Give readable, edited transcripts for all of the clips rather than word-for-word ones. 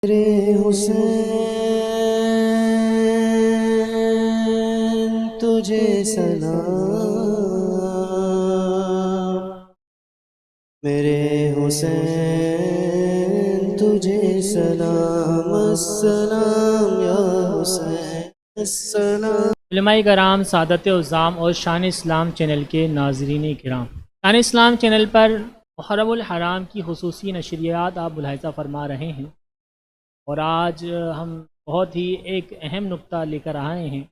میرے حسین تجھے سلام، میرے حسین تجھے سلام، السلام یا حسین السلام۔ علماء کرام، سعادت عظام اور شان اسلام چینل کے ناظرین کرام، شان اسلام چینل پر محرم الحرام کی خصوصی نشریات آپ ملاحظہ فرما رہے ہیں، اور آج ہم بہت ہی ایک اہم نقطہ لے کر آئے ہیں۔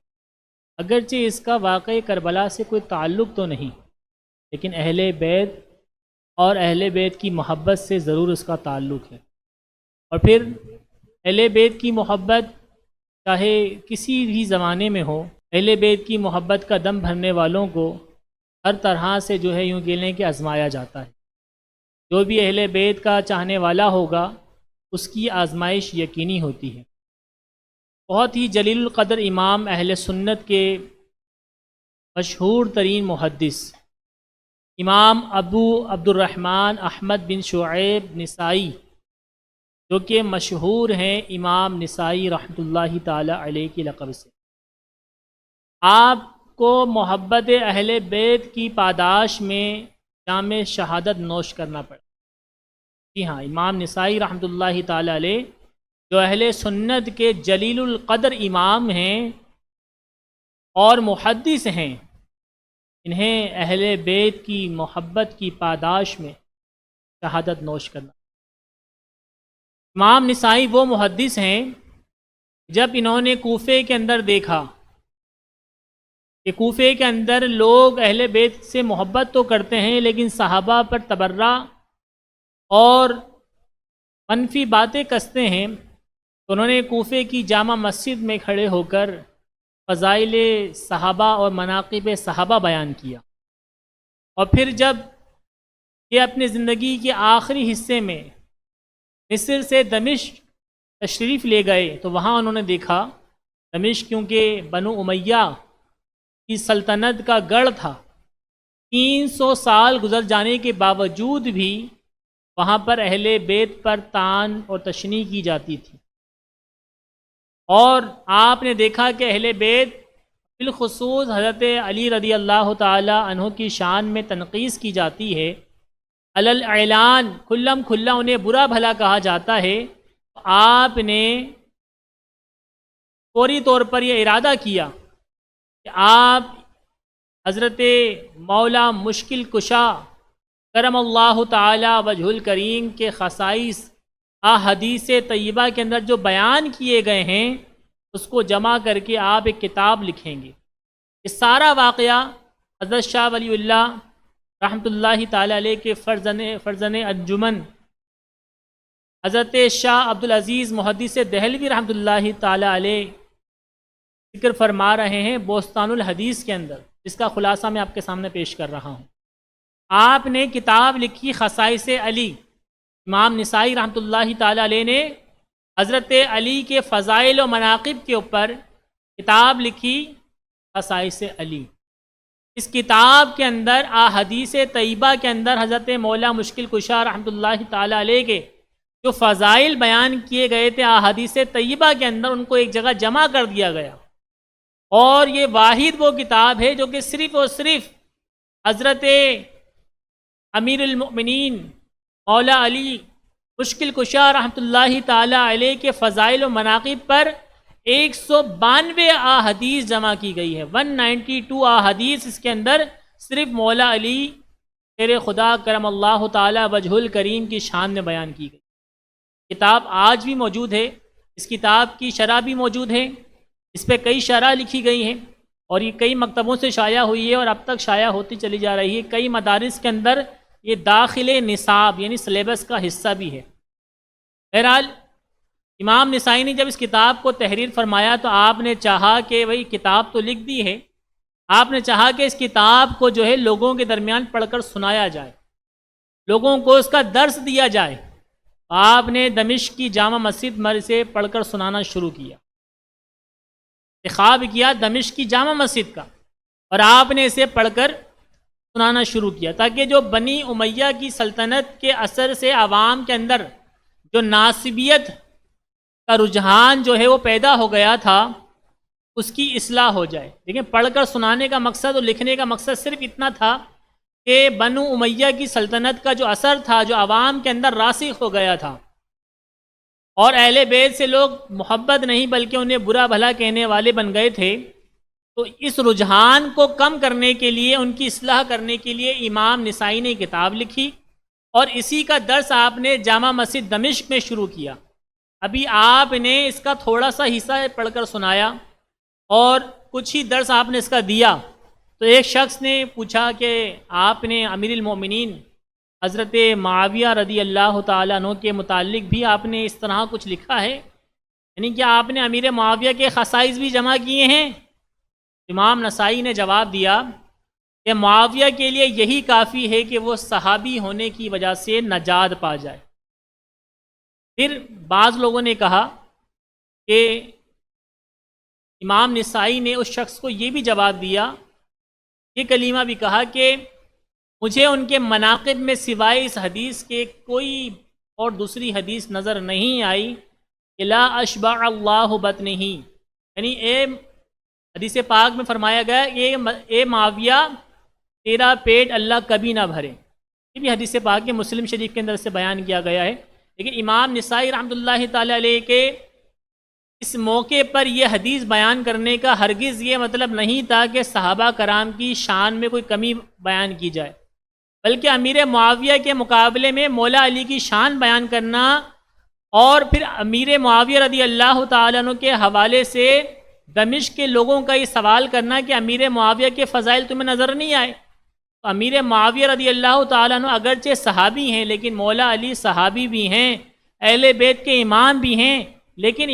اگرچہ اس کا واقعی کربلا سے کوئی تعلق تو نہیں، لیکن اہل بیت اور اہل بیت کی محبت سے ضرور اس کا تعلق ہے۔ اور پھر اہل بیت کی محبت چاہے کسی بھی زمانے میں ہو، اہل بیت کی محبت کا دم بھرنے والوں کو ہر طرح سے جو ہے یوں کہہ لیں کہ آزمایا جاتا ہے۔ جو بھی اہل بیت کا چاہنے والا ہوگا اس کی آزمائش یقینی ہوتی ہے۔ بہت ہی جلیل القدر امام اہل سنت کے مشہور ترین محدث امام ابو عبد الرحمن احمد بن شعیب نسائی، جو کہ مشہور ہیں امام نسائی رحمۃ اللہ تعالی علیہ کی لقب سے، آپ کو محبت اہل بیت کی پاداش میں جام شہادت نوش کرنا پڑا۔ جی ہاں، امام نسائی رحمۃ اللہ تعالی علیہ جو اہل سنت کے جلیل القدر امام ہیں اور محدث ہیں، انہیں اہل بیت کی محبت کی پاداش میں شہادت نوش کرنا۔ امام نسائی وہ محدث ہیں جب انہوں نے کوفے کے اندر دیکھا کہ کوفے کے اندر لوگ اہل بیت سے محبت تو کرتے ہیں لیکن صحابہ پر تبرہ اور منفی باتیں کستے ہیں، تو انہوں نے کوفے کی جامع مسجد میں کھڑے ہو کر فضائل صحابہ اور مناقب صحابہ بیان کیا۔ اور پھر جب یہ اپنے زندگی کے آخری حصے میں مصر سے دمشق تشریف لے گئے تو وہاں انہوں نے دیکھا، دمشق کیونکہ بنو امیہ کی سلطنت کا گڑھ تھا، 300 سال گزر جانے کے باوجود بھی وہاں پر اہل بیت پر طعن اور تشنیع کی جاتی تھی، اور آپ نے دیکھا کہ اہل بیت بالخصوص حضرت علی رضی اللہ تعالی عنہ کی شان میں تنقیص کی جاتی ہے، علل اعلان کھلم کھلا انہیں برا بھلا کہا جاتا ہے۔ آپ نے فوری طور پر یہ ارادہ کیا کہ آپ حضرت مولا مشکل کشا کرم اللہ تعالی وجہ الکریم کے خصائص احادیث طیبہ کے اندر جو بیان کیے گئے ہیں اس کو جمع کر کے آپ ایک کتاب لکھیں گے۔ یہ سارا واقعہ حضرت شاہ ولی اللہ رحمۃ اللہ تعالی علیہ کے فرزند انجمن حضرت شاہ عبدالعزیز محدث دہلوی رحمۃ اللہ تعالی علیہ ذکر فرما رہے ہیں بوستان الحدیث کے اندر، جس کا خلاصہ میں آپ کے سامنے پیش کر رہا ہوں۔ آپ نے کتاب لکھی خصائص علی، امام نسائی رحمۃ اللہ تعالی علیہ نے حضرت علی کے فضائل و مناقب کے اوپر کتاب لکھی خصائص علی۔ اس کتاب کے اندر احادیث طیبہ کے اندر حضرت مولا مشکل کشا رحمۃ اللہ تعالی علیہ کے جو فضائل بیان کیے گئے تھے احادیث طیبہ کے اندر، ان کو ایک جگہ جمع کر دیا گیا، اور یہ واحد وہ کتاب ہے جو کہ صرف اور صرف حضرت امیر المؤمنین مولا علی مشکل کشا رحمۃ اللہ تعالی علیہ کے فضائل و مناقب پر 192 احادیث جمع کی گئی ہے۔ 192 احادیث اس کے اندر صرف مولا علی شیر خدا کرم اللہ تعالی وجہ الکریم کی شان میں بیان کی گئی۔ کتاب آج بھی موجود ہے، اس کتاب کی شرح بھی موجود ہے، اس پہ کئی شرح لکھی گئی ہیں، اور یہ کئی مکتبوں سے شائع ہوئی ہے اور اب تک شائع ہوتی چلی جا رہی ہے۔ کئی مدارس کے اندر یہ داخل نصاب یعنی سلیبس کا حصہ بھی ہے۔ بہرحال امام نسائی نے جب اس کتاب کو تحریر فرمایا تو آپ نے چاہا کہ بھئی کتاب تو لکھ دی ہے، آپ نے چاہا کہ اس کتاب کو جو ہے لوگوں کے درمیان پڑھ کر سنایا جائے، لوگوں کو اس کا درس دیا جائے۔ آپ نے دمشق کی جامع مسجد سے پڑھ کر سنانا شروع کیا، انتخاب کیا دمشق کی جامع مسجد کا، اور آپ نے اسے پڑھ کر سنانا شروع کیا، تاکہ جو بنی امیہ کی سلطنت کے اثر سے عوام کے اندر جو ناسبیت کا رجحان جو ہے وہ پیدا ہو گیا تھا اس کی اصلاح ہو جائے۔ دیکھیں، پڑھ کر سنانے کا مقصد اور لکھنے کا مقصد صرف اتنا تھا کہ بنو امیہ کی سلطنت کا جو اثر تھا جو عوام کے اندر راسخ ہو گیا تھا، اور اہل بیت سے لوگ محبت نہیں بلکہ انہیں برا بھلا کہنے والے بن گئے تھے، تو اس رجحان کو کم کرنے کے لیے، ان کی اصلاح کرنے کے لیے امام نسائی نے کتاب لکھی، اور اسی کا درس آپ نے جامع مسجد دمشق میں شروع کیا۔ ابھی آپ نے اس کا تھوڑا سا حصہ پڑھ کر سنایا اور کچھ ہی درس آپ نے اس کا دیا، تو ایک شخص نے پوچھا کہ آپ نے امیر المومنین حضرت معاویہ رضی اللہ تعالیٰ عنہ کے متعلق بھی آپ نے اس طرح کچھ لکھا ہے، یعنی کہ آپ نے امیر معاویہ کے خصائص بھی جمع کیے ہیں؟ امام نسائی نے جواب دیا کہ معاویہ کے لیے یہی کافی ہے کہ وہ صحابی ہونے کی وجہ سے نجات پا جائے۔ پھر بعض لوگوں نے کہا کہ امام نسائی نے اس شخص کو یہ بھی جواب دیا، یہ کلمہ بھی کہا کہ مجھے ان کے مناقب میں سوائے اس حدیث کے کوئی اور دوسری حدیث نظر نہیں آئی کہ لا اشبع اللہ بطنہ، یعنی حدیث پاک میں فرمایا گیا اے معاویہ تیرا پیٹ اللہ کبھی نہ بھرے، یہ بھی حدیث پاک کے مسلم شریف کے اندر سے بیان کیا گیا ہے۔ لیکن امام نسائی رحمۃ اللہ تعالی علیہ کے اس موقع پر یہ حدیث بیان کرنے کا ہرگز یہ مطلب نہیں تھا کہ صحابہ کرام کی شان میں کوئی کمی بیان کی جائے، بلکہ امیر معاویہ کے مقابلے میں مولا علی کی شان بیان کرنا، اور پھر امیر معاویہ رضی اللہ تعالیٰ عنہ کے حوالے سے دمشق کے لوگوں کا یہ سوال کرنا کہ امیر معاویہ کے فضائل تمہیں نظر نہیں آئے۔ تو امیر معاویہ رضی اللہ تعالیٰ عنہ اگرچہ صحابی ہیں، لیکن مولا علی صحابی بھی ہیں، اہل بیت کے امام بھی ہیں، لیکن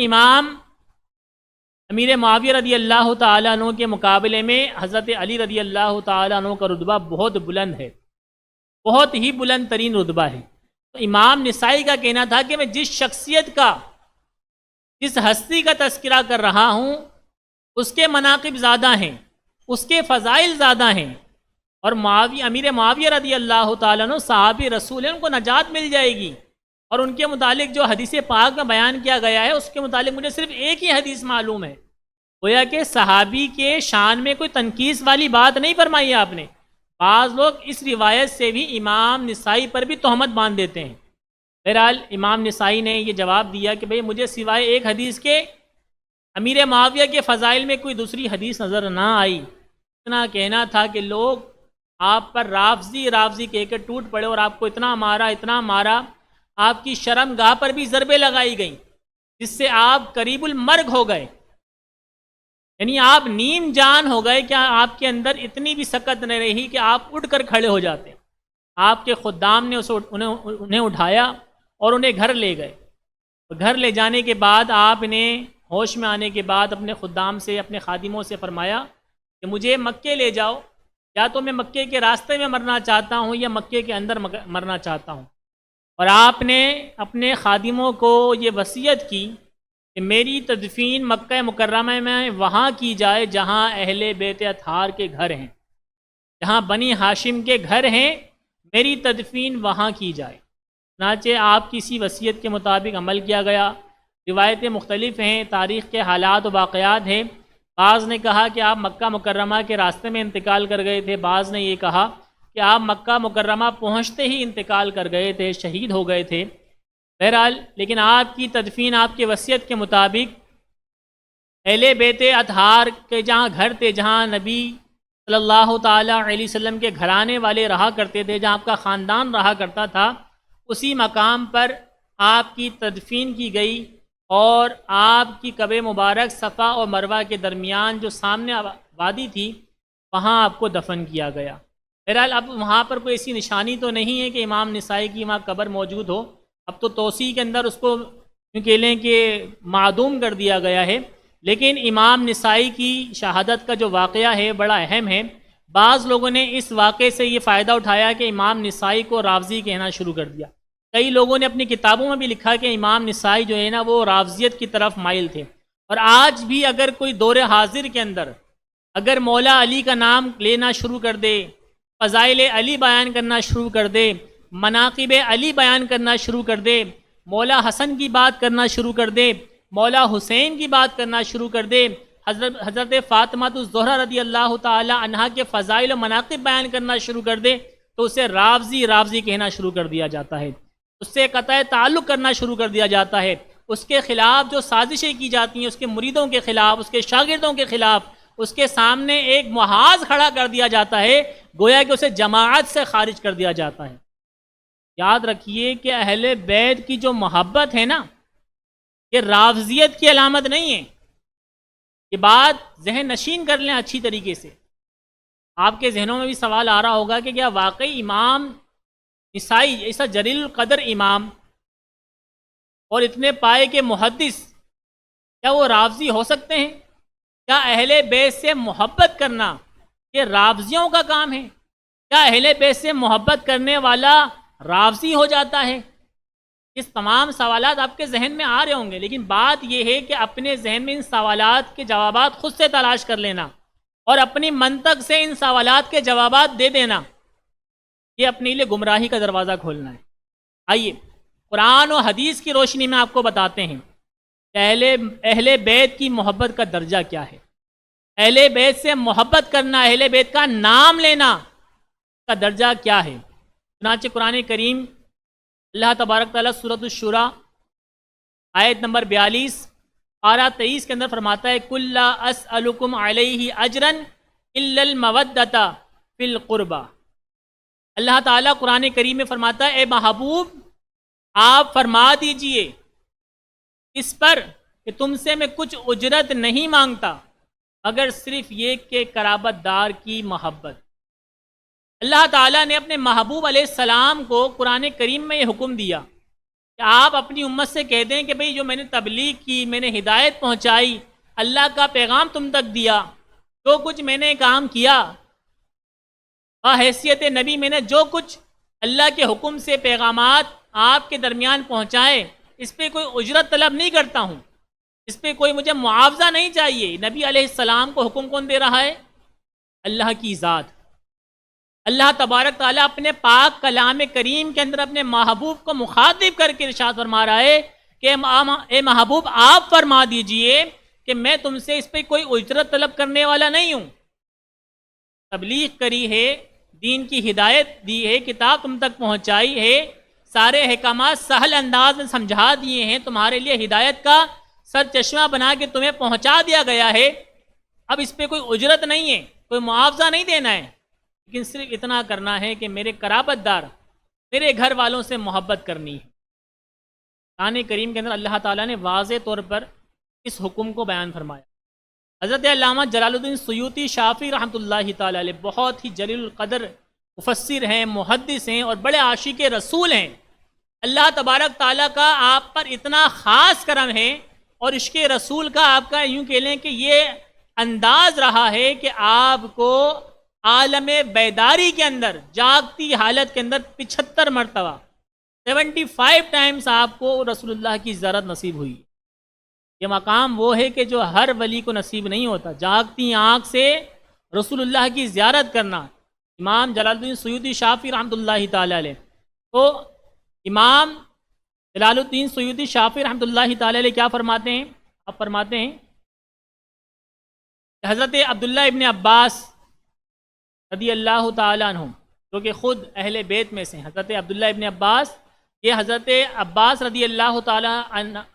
امیر معاویہ رضی اللہ تعالیٰ عنہ کے مقابلے میں حضرت علی رضی اللہ تعالیٰ عنہ کا رتبہ بہت بلند ہے، بہت ہی بلند ترین رتبہ ہے۔ تو امام نسائی کا کہنا تھا کہ میں جس شخصیت کا، جس ہستی کا تذکرہ کر رہا ہوں اس کے مناقب زیادہ ہیں، اس کے فضائل زیادہ ہیں، اور امیر معاویہ رضی اللہ تعالیٰ عنہ صحابی رسول ہیں، ان کو نجات مل جائے گی، اور ان کے متعلق جو حدیث پاک میں بیان کیا گیا ہے اس کے متعلق مجھے صرف ایک ہی حدیث معلوم ہے، گویا کہ صحابی کے شان میں کوئی تنقیص والی بات نہیں فرمائی آپ نے۔ بعض لوگ اس روایت سے بھی امام نسائی پر بھی تہمت باندھ دیتے ہیں۔ بہرحال امام نسائی نے یہ جواب دیا کہ بھئی مجھے سوائے ایک حدیث کے امیر معاویہ کے فضائل میں کوئی دوسری حدیث نظر نہ آئی۔ اتنا کہنا تھا کہ لوگ آپ پر رافضی کہہ کے ٹوٹ پڑے، اور آپ کو اتنا مارا، آپ کی شرم گاہ پر بھی ضربیں لگائی گئیں، جس سے آپ قریب المرگ ہو گئے، یعنی آپ نیم جان ہو گئے کہ آپ کے اندر اتنی بھی سکت نہ رہی کہ آپ اٹھ کر کھڑے ہو جاتے۔ آپ کے خدام نے انہیں اٹھایا اور انہیں گھر لے گئے، گھر لے جانے کے بعد آپ نے ہوش میں آنے کے بعد اپنے خدام سے، اپنے خادموں سے فرمایا کہ مجھے مکے لے جاؤ، یا تو میں مکے کے راستے میں مرنا چاہتا ہوں یا مکے کے اندر مرنا چاہتا ہوں۔ اور آپ نے اپنے خادموں کو یہ وصیت کی کہ میری تدفین مکہ مکرمہ میں وہاں کی جائے جہاں اہل بیت اطہار کے گھر ہیں، جہاں بنی ہاشم کے گھر ہیں، میری تدفین وہاں کی جائے۔ چنانچہ آپ کی اسی وصیت کے مطابق عمل کیا گیا۔ روایتیں مختلف ہیں، تاریخ کے حالات و واقعات ہیں۔ بعض نے کہا کہ آپ مکہ مکرمہ کے راستے میں انتقال کر گئے تھے، بعض نے یہ کہا کہ آپ مکہ مکرمہ پہنچتے ہی انتقال کر گئے تھے، شہید ہو گئے تھے۔ بہرحال لیکن آپ کی تدفین آپ کے وصیت کے مطابق اہل بیت اطہار کے جہاں گھر تھے، جہاں نبی صلی اللہ تعالیٰ علیہ وسلم کے گھرانے والے رہا کرتے تھے، جہاں آپ کا خاندان رہا کرتا تھا، اسی مقام پر آپ کی تدفین کی گئی، اور آپ کی قبر مبارک صفا اور مروہ کے درمیان جو سامنے وادی تھی وہاں آپ کو دفن کیا گیا۔ بہرحال اب وہاں پر کوئی ایسی نشانی تو نہیں ہے کہ امام نسائی کی وہاں قبر موجود ہو، اب تو توسیع کے اندر اس کو کہہ لیں کہ معدوم کر دیا گیا ہے، لیکن امام نسائی کی شہادت کا جو واقعہ ہے بڑا اہم ہے۔ بعض لوگوں نے اس واقعے سے یہ فائدہ اٹھایا کہ امام نسائی کو رافضی کہنا شروع کر دیا۔ کئی لوگوں نے اپنی کتابوں میں بھی لکھا کہ امام نسائی جو ہے نا وہ رافضیت کی طرف مائل تھے، اور آج بھی اگر کوئی دور حاضر کے اندر اگر مولا علی کا نام لینا شروع کر دے، فضائل علی بیان کرنا شروع کر دے، مناقب علی بیان کرنا شروع کر دے، مولا حسن کی بات کرنا شروع کر دے، مولا حسین کی بات کرنا شروع کر دے، حضرت فاطمہ الزہرا رضی اللہ تعالی عنہا کے فضائل و مناقب بیان کرنا شروع کر دے تو اسے رافضی کہنا شروع کر دیا جاتا ہے، اس سے قطع تعلق کرنا شروع کر دیا جاتا ہے، اس کے خلاف جو سازشیں کی جاتی ہیں، اس کے مریدوں کے خلاف، اس کے شاگردوں کے خلاف، اس کے سامنے ایک محاذ کھڑا کر دیا جاتا ہے، گویا کہ اسے جماعت سے خارج کر دیا جاتا ہے۔ یاد رکھیے کہ اہل بیت کی جو محبت ہے نا، یہ رافضیت کی علامت نہیں ہے۔ یہ بات ذہن نشین کر لیں اچھی طریقے سے۔ آپ کے ذہنوں میں بھی سوال آ رہا ہوگا کہ کیا واقعی امام نسائی ایسا جلیل القدر امام اور اتنے پائے کے محدث، کیا وہ رافضی ہو سکتے ہیں؟ کیا اہل بیت سے محبت کرنا یہ رافضیوں کا کام ہے؟ کیا اہل بیت سے محبت کرنے والا رافضی ہو جاتا ہے؟ اس تمام سوالات آپ کے ذہن میں آ رہے ہوں گے، لیکن بات یہ ہے کہ اپنے ذہن میں ان سوالات کے جوابات خود سے تلاش کر لینا اور اپنی منطق سے ان سوالات کے جوابات دے دینا، یہ اپنے لیے گمراہی کا دروازہ کھولنا ہے۔ آئیے قرآن و حدیث کی روشنی میں آپ کو بتاتے ہیں کہ اہل بیت کی محبت کا درجہ کیا ہے۔ اہل بیت سے محبت کرنا، اہل بیت کا نام لینا کا درجہ کیا ہے۔ چنانچہ قرآن کریم اللہ تبارک تعالیٰ سورۃ الشورى آیت نمبر 42 پارہ 23 کے اندر فرماتا ہے قُل لَا أَسْأَلُكُمْ عَلَيْهِ أَجْرًا إِلَّا الْمَوَدَّةَ فِي الْقُرْبَى۔ اللہ تعالیٰ قرآن کریم میں فرماتا ہے اے محبوب آپ فرما دیجئے اس پر کہ تم سے میں کچھ اجرت نہیں مانگتا مگر صرف یہ کہ قرابت دار کی محبت۔ اللہ تعالیٰ نے اپنے محبوب علیہ السلام کو قرآن کریم میں یہ حکم دیا کہ آپ اپنی امت سے کہہ دیں کہ بھئی جو میں نے تبلیغ کی، میں نے ہدایت پہنچائی، اللہ کا پیغام تم تک دیا، جو کچھ میں نے کام کیا حیثیت نبی، میں نے جو کچھ اللہ کے حکم سے پیغامات آپ کے درمیان پہنچائے، اس پہ کوئی اجرت طلب نہیں کرتا ہوں، اس پہ کوئی مجھے معاوضہ نہیں چاہیے۔ نبی علیہ السلام کو حکم کون دے رہا ہے؟ اللہ کی ذات۔ اللہ تبارک تعالیٰ اپنے پاک کلام کریم کے اندر اپنے محبوب کو مخاطب کر کے ارشاد فرما رہا ہے کہ اے محبوب آپ فرما دیجئے کہ میں تم سے اس پہ کوئی اجرت طلب کرنے والا نہیں ہوں۔ تبلیغ کری ہے، دین کی ہدایت دی ہے، کتاب تم تک پہنچائی ہے، سارے احکامات سہل انداز میں سمجھا دیے ہیں، تمہارے لیے ہدایت کا سر چشمہ بنا کے تمہیں پہنچا دیا گیا ہے۔ اب اس پہ کوئی اجرت نہیں ہے، کوئی معاوضہ نہیں دینا ہے، لیکن صرف اتنا کرنا ہے کہ میرے قرابت دار، میرے گھر والوں سے محبت کرنی ہے۔ قرآن کریم کے اندر اللہ تعالیٰ نے واضح طور پر اس حکم کو بیان فرمایا۔ حضرت علامہ جلال الدین سیوطی شافعی رحمۃ اللہ تعالیٰ علیہ بہت ہی جلیل القدر مفسر ہیں، محدث ہیں اور بڑے عاشق رسول ہیں۔ اللہ تبارک تعالیٰ کا آپ پر اتنا خاص کرم ہے اور عشق رسول کا آپ کا یوں کہہ لیں کہ یہ انداز رہا ہے کہ آپ کو عالم بیداری کے اندر، جاگتی حالت کے اندر 75 مرتبہ 75 ٹائمز آپ کو رسول اللہ کی زیارت نصیب ہوئی۔ یہ مقام وہ ہے کہ جو ہر ولی کو نصیب نہیں ہوتا، جاگتی آنکھ سے رسول اللہ کی زیارت کرنا۔ امام جلال الدین سیوطی شافعی رحمۃ اللہ تعالی علیہ، تو امام جلال الدین سیوطی شافعی رحمۃ اللہ تعالی علیہ کیا فرماتے ہیں؟ آپ فرماتے ہیں کہ حضرت عبداللہ ابن عباس رضی اللہ تعالی عنہ، جو کہ خود اہل بیت میں سے، حضرت عبداللہ ابن عباس یہ حضرت عباس رضی اللہ تعالی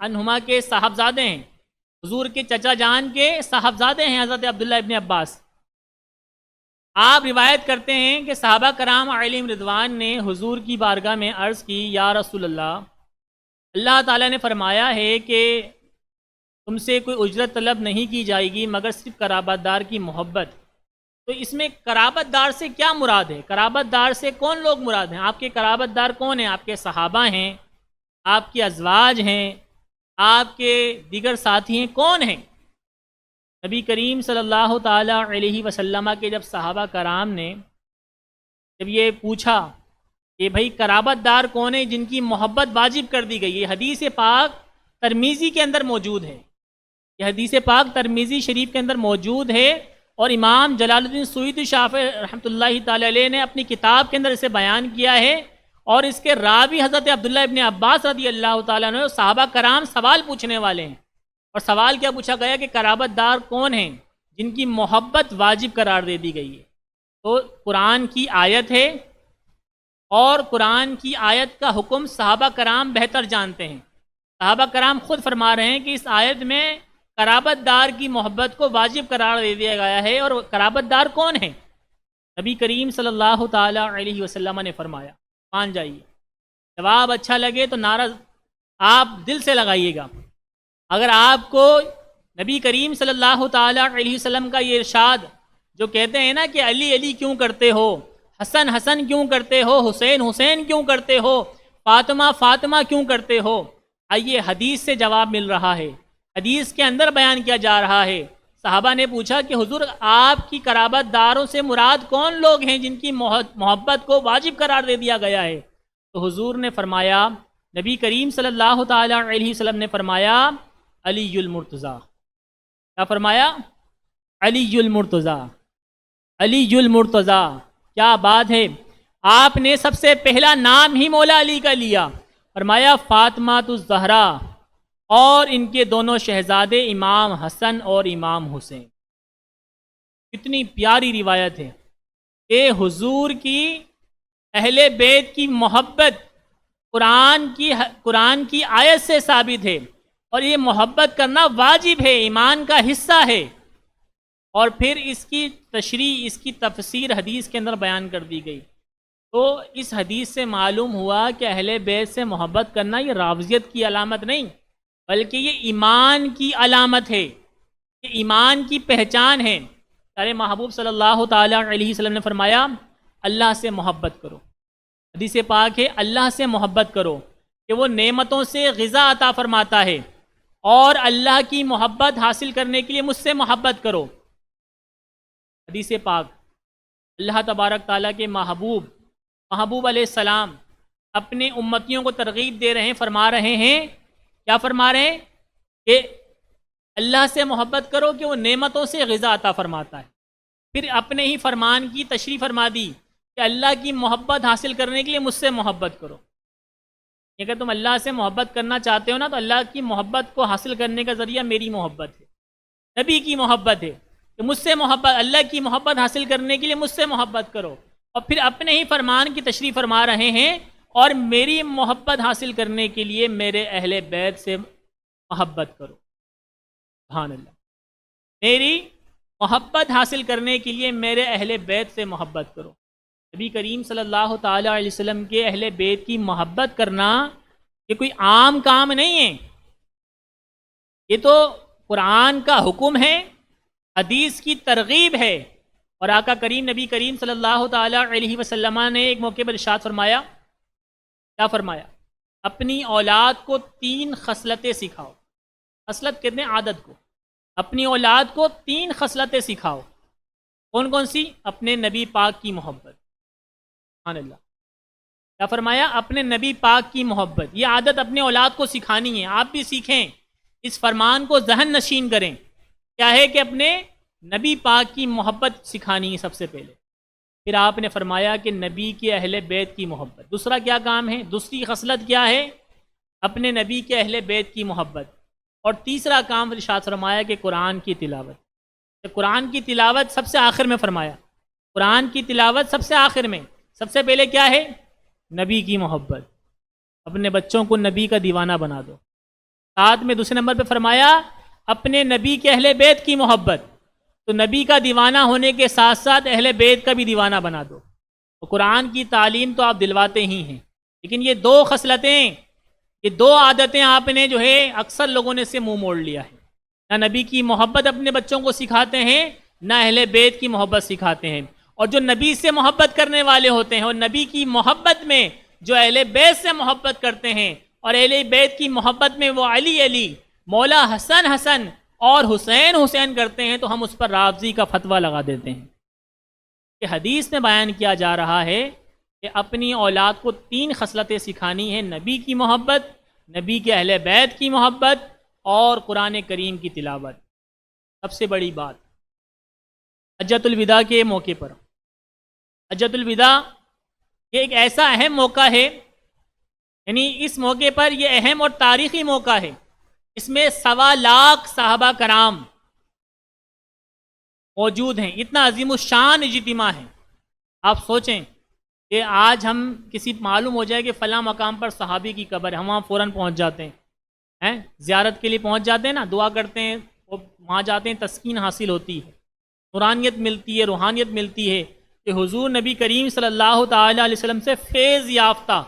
عنہما کے صاحبزادے ہیں، حضور کے چچا جان کے صاحبزادے ہیں حضرت عبداللہ ابن عباس۔ آپ روایت کرتے ہیں کہ صحابہ کرام علیہم رضوان نے حضور کی بارگاہ میں عرض کی یا رسول اللہ، اللہ تعالیٰ نے فرمایا ہے کہ تم سے کوئی اجرت طلب نہیں کی جائے گی مگر صرف قرابت دار کی محبت۔ تو اس میں قرابت دار سے کیا مراد ہے؟ قرابت دار سے کون لوگ مراد ہیں؟ آپ کے قرابت دار کون ہیں؟ آپ کے صحابہ ہیں، آپ کے ازواج ہیں، آپ کے دیگر ساتھی ہیں، کون ہیں؟ نبی کریم صلی اللہ تعالیٰ علیہ وسلم کے جب صحابہ کرام نے جب یہ پوچھا کہ بھائی قرابت دار کون ہیں جن کی محبت واجب کر دی گئی، یہ حدیث پاک ترمذی کے اندر موجود ہے، یہ حدیث پاک ترمذی شریف کے اندر موجود ہے، اور امام جلال الدین سیوطی شافعی رحمۃ اللہ تعالی علیہ نے اپنی کتاب کے اندر اسے بیان کیا ہے، اور اس کے راوی حضرت عبداللہ ابن عباس رضی اللہ تعالیٰ عنہ، صحابہ کرام سوال پوچھنے والے ہیں اور سوال کیا پوچھا گیا کہ قرابت دار کون ہیں جن کی محبت واجب قرار دے دی گئی ہے؟ تو قرآن کی آیت ہے، اور قرآن کی آیت کا حکم صحابہ کرام بہتر جانتے ہیں۔ صحابہ کرام خود فرما رہے ہیں کہ اس آیت میں قرابت دار کی محبت کو واجب قرار دے دیا گیا ہے، اور قرابت دار کون ہیں؟ نبی کریم صلی اللہ تعالی علیہ وسلم نے فرمایا، مان جائیے، جواب اچھا لگے تو نعرہ آپ دل سے لگائیے گا۔ اگر آپ کو نبی کریم صلی اللہ تعالی علیہ وسلم کا یہ ارشاد جو کہتے ہیں نا کہ علی علی کیوں کرتے ہو، حسن حسن کیوں کرتے ہو، حسین حسین کیوں کرتے ہو، فاطمہ فاطمہ کیوں کرتے ہو، آئیے حدیث سے جواب مل رہا ہے، حدیث کے اندر بیان کیا جا رہا ہے۔ صحابہ نے پوچھا کہ حضور آپ کی قرابت داروں سے مراد کون لوگ ہیں جن کی محبت کو واجب قرار دے دیا گیا ہے؟ تو حضور نے فرمایا، نبی کریم صلی اللہ تعالی علیہ وسلم نے فرمایا، علی المرتضیٰ۔ کیا فرمایا؟ علی المرتضیٰ، علی المرتضیٰ۔ کیا بات ہے، آپ نے سب سے پہلا نام ہی مولا علی کا لیا، فرمایا فاطمہ الزہرا، اور ان کے دونوں شہزادے امام حسن اور امام حسین۔ کتنی پیاری روایت ہے کہ حضور کی اہل بیت کی محبت قرآن کی آیت سے ثابت ہے، اور یہ محبت کرنا واجب ہے، ایمان کا حصہ ہے۔ اور پھر اس کی تشریح، اس کی تفسیر حدیث کے اندر بیان کر دی گئی۔ تو اس حدیث سے معلوم ہوا کہ اہل بیت سے محبت کرنا یہ رافضیت کی علامت نہیں، بلکہ یہ ایمان کی علامت ہے، یہ ایمان کی پہچان ہے۔ پیارے محبوب صلی اللہ تعالی علیہ وسلم نے فرمایا، اللہ سے محبت کرو۔ حدیث پاک ہے، اللہ سے محبت کرو کہ وہ نعمتوں سے غذا عطا فرماتا ہے، اور اللہ کی محبت حاصل کرنے کے لیے مجھ سے محبت کرو۔ حدیث پاک، اللہ تبارک تعالیٰ کے محبوب علیہ السلام اپنے امتیوں کو ترغیب دے رہے ہیں، فرما رہے ہیں، کیا فرما رہے ہیں؟ کہ اللہ سے محبت کرو کہ وہ نعمتوں سے غذا عطا فرماتا ہے۔ پھر اپنے ہی فرمان کی تشریح فرما دی کہ اللہ کی محبت حاصل کرنے کے لیے مجھ سے محبت کرو۔ اگر تم اللہ سے محبت کرنا چاہتے ہو نا، تو اللہ کی محبت کو حاصل کرنے کا ذریعہ میری محبت ہے، نبی کی محبت ہے، کہ مجھ سے محبت، اللہ کی محبت حاصل کرنے کے لیے مجھ سے محبت کرو۔ اور پھر اپنے ہی فرمان کی تشریح فرما رہے ہیں، اور میری محبت حاصل کرنے کے لیے میرے اہل بیت سے محبت کرو۔ سبحان اللہ، میری محبت حاصل کرنے کے لیے میرے اہل بیت سے محبت کرو۔ نبی کریم صلی اللہ تعالی علیہ وسلم کے اہل بیت کی محبت کرنا یہ کوئی عام کام نہیں ہے، یہ تو قرآن کا حکم ہے، حدیث کی ترغیب ہے۔ اور آقا کریم نبی کریم صلی اللہ تعالی علیہ وسلم نے ایک موقع پر ارشاد فرمایا، کیا فرمایا؟ اپنی اولاد کو 3 خصلتیں سکھاؤ۔ خصلت کہتے ہیں عادت کو۔ اپنی اولاد کو 3 خصلتیں سکھاؤ۔ کون کون سی؟ اپنے نبی پاک کی محبت۔ سبحان اللہ، کیا فرمایا؟ اپنے نبی پاک کی محبت۔ یہ عادت اپنے اولاد کو سکھانی ہے، آپ بھی سیکھیں، اس فرمان کو ذہن نشین کریں۔ کیا ہے کہ اپنے نبی پاک کی محبت سکھانی ہے سب سے پہلے۔ پھر آپ نے فرمایا کہ نبی کے اہل بیت کی محبت۔ دوسرا کیا کام ہے؟ دوسری خصلت کیا ہے؟ اپنے نبی کے اہل بیت کی محبت۔ اور تیسرا کام ارشاد فرمایا کہ قرآن کی تلاوت۔ قرآن کی تلاوت سب سے آخر میں فرمایا، قرآن کی تلاوت سب سے آخر میں۔ سب سے پہلے کیا ہے؟ نبی کی محبت۔ اپنے بچوں کو نبی کا دیوانہ بنا دو۔ ساتھ میں دوسرے نمبر پہ فرمایا اپنے نبی کے اہل بیت کی محبت۔ تو نبی کا دیوانہ ہونے کے ساتھ ساتھ اہل بیت کا بھی دیوانہ بنا دو۔ تو قرآن کی تعلیم تو آپ دلواتے ہی ہیں، لیکن یہ 2 خصلتیں، یہ 2 عادتیں آپ نے جو ہے اکثر لوگوں نے سے منہ موڑ لیا ہے۔ نہ نبی کی محبت اپنے بچوں کو سکھاتے ہیں، نہ اہل بیت کی محبت سکھاتے ہیں۔ اور جو نبی سے محبت کرنے والے ہوتے ہیں، اور نبی کی محبت میں جو اہل بیت سے محبت کرتے ہیں، اور اہل بیت کی محبت میں وہ علی علی، مولا حسن حسن اور حسین حسین کرتے ہیں، تو ہم اس پر رافضی کا فتویٰ لگا دیتے ہیں۔ کہ حدیث میں بیان کیا جا رہا ہے کہ اپنی اولاد کو 3 خصلتیں سکھانی ہیں، نبی کی محبت، نبی کے اہل بیت کی محبت، اور قرآن کریم کی تلاوت۔ سب سے بڑی بات، حجۃ الوداع کے موقع پر، حجۃ الوداع یہ ایک ایسا اہم موقع ہے، یعنی اس موقع پر یہ اہم اور تاریخی موقع ہے اس میں 1.25 لاکھ صحابہ کرام موجود ہیں. اتنا عظیم الشان اجتماع ہے. آپ سوچیں کہ آج ہم کسی معلوم ہو جائے کہ فلاں مقام پر صحابی کی قبر ہے، ہم وہاں فوراً پہنچ جاتے ہیں، زیارت کے لیے پہنچ جاتے ہیں نا، دعا کرتے ہیں، وہاں جاتے ہیں، تسکین حاصل ہوتی ہے، نورانیت ملتی ہے، روحانیت ملتی ہے کہ حضور نبی کریم صلی اللہ تعالی علیہ وسلم سے فیض یافتہ،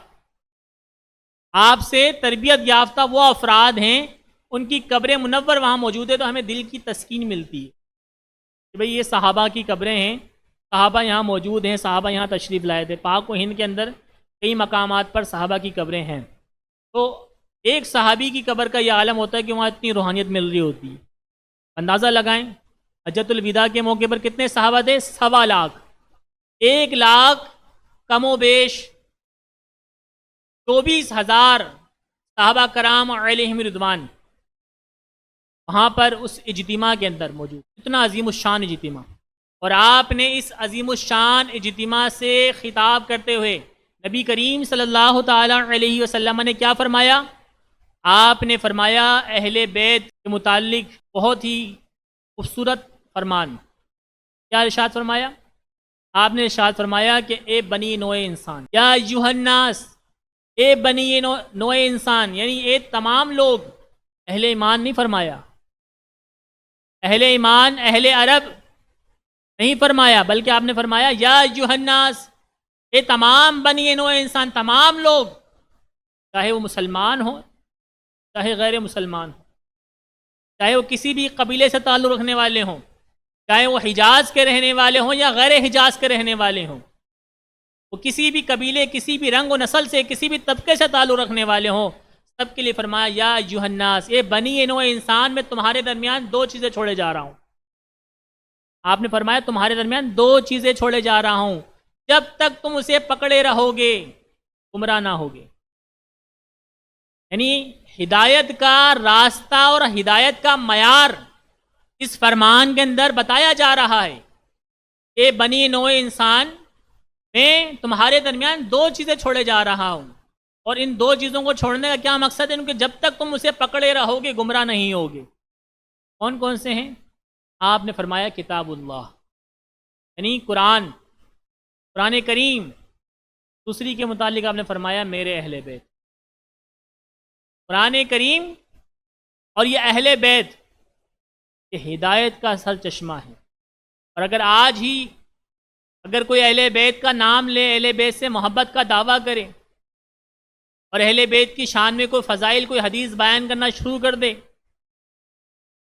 آپ سے تربیت یافتہ وہ افراد ہیں، ان کی قبر منور وہاں موجود ہے، تو ہمیں دل کی تسکین ملتی ہے کہ بھئی یہ صحابہ کی قبریں ہیں، صحابہ یہاں موجود ہیں، صحابہ یہاں تشریف لائے تھے. پاک و ہند کے اندر کئی مقامات پر صحابہ کی قبریں ہیں. تو ایک صحابی کی قبر کا یہ عالم ہوتا ہے کہ وہاں اتنی روحانیت مل رہی ہوتی ہے. اندازہ لگائیں حجۃ الوداع کے موقع پر کتنے صحابہ تھے؟ 1.25 لاکھ. 1 لاکھ کم و بیش 24,000 صحابہ کرام علیہم رضوان وہاں پر اس اجتماع کے اندر موجود. اتنا عظیم الشان اجتماع. اور آپ نے اس عظیم الشان اجتماع سے خطاب کرتے ہوئے نبی کریم صلی اللہ تعالی علیہ وسلم نے کیا فرمایا؟ آپ نے فرمایا اہل بیت کے متعلق بہت ہی خوبصورت فرمان. کیا ارشاد فرمایا؟ آپ نے ارشاد فرمایا کہ اے بنی نوع انسان، یا ایھا الناس، اے بنی نوع انسان، یعنی اے تمام لوگ. اہل ایمان نہیں فرمایا، اہل ایمان اہل عرب نہیں فرمایا، بلکہ آپ نے فرمایا یا ایھا الناس، اے تمام بنی نوع انسان، تمام لوگ، چاہے وہ مسلمان ہوں چاہے غیر مسلمان ہوں، چاہے وہ کسی بھی قبیلے سے تعلق رکھنے والے ہوں، چاہے وہ حجاز کے رہنے والے ہوں یا غیر حجاز کے رہنے والے ہوں، وہ کسی بھی قبیلے، کسی بھی رنگ و نسل سے، کسی بھی طبقے سے تعلق رکھنے والے ہوں، سب کے لیے فرمایا یا ایھا الناس، اے بنی نوع انسان، میں تمہارے درمیان 2 چیزیں چھوڑے جا رہا ہوں. آپ نے فرمایا تمہارے درمیان 2 چیزیں چھوڑے جا رہا ہوں، جب تک تم اسے پکڑے رہو گے گمراہ نہ ہوگے. یعنی ہدایت کا راستہ اور ہدایت کا معیار اس فرمان کے اندر بتایا جا رہا ہے کہ بنی نوع انسان، میں تمہارے درمیان 2 چیزیں چھوڑے جا رہا ہوں. اور ان 2 چیزوں کو چھوڑنے کا کیا مقصد ہے؟ کہ جب تک تم اسے پکڑے رہو گے گمراہ نہیں ہوگے. کون کون سے ہیں؟ آپ نے فرمایا کتاب اللہ، یعنی قرآن کریم. دوسری کے متعلق آپ نے فرمایا میرے اہل بیت. قرآن کریم اور یہ اہل بیت یہ ہدایت کا سر چشمہ ہے. اور اگر کوئی اہل بیت کا نام لے، اہل بیت سے محبت کا دعویٰ کرے اور اہل بیت کی شان میں کوئی فضائل، کوئی حدیث بیان کرنا شروع کر دے،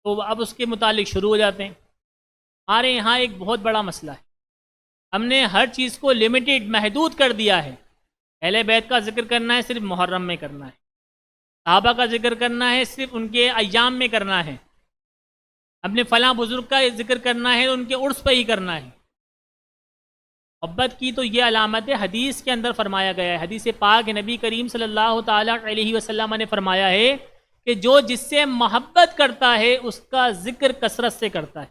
تو اب اس کے متعلق شروع ہو جاتے ہیں. ہمارے یہاں ایک بہت بڑا مسئلہ ہے، ہم نے ہر چیز کو لمیٹڈ، محدود کر دیا ہے. اہل بیت کا ذکر کرنا ہے صرف محرم میں کرنا ہے، صحابہ کا ذکر کرنا ہے صرف ان کے ایام میں کرنا ہے، اپنے فلاں بزرگ کا ذکر کرنا ہے ان کے عرس پہ ہی کرنا ہے. محبت کی تو یہ علامت حدیث کے اندر فرمایا گیا ہے. حدیث پاک نبی کریم صلی اللہ تعالی علیہ وسلم نے فرمایا ہے کہ جو جس سے محبت کرتا ہے اس کا ذکر کثرت سے کرتا ہے.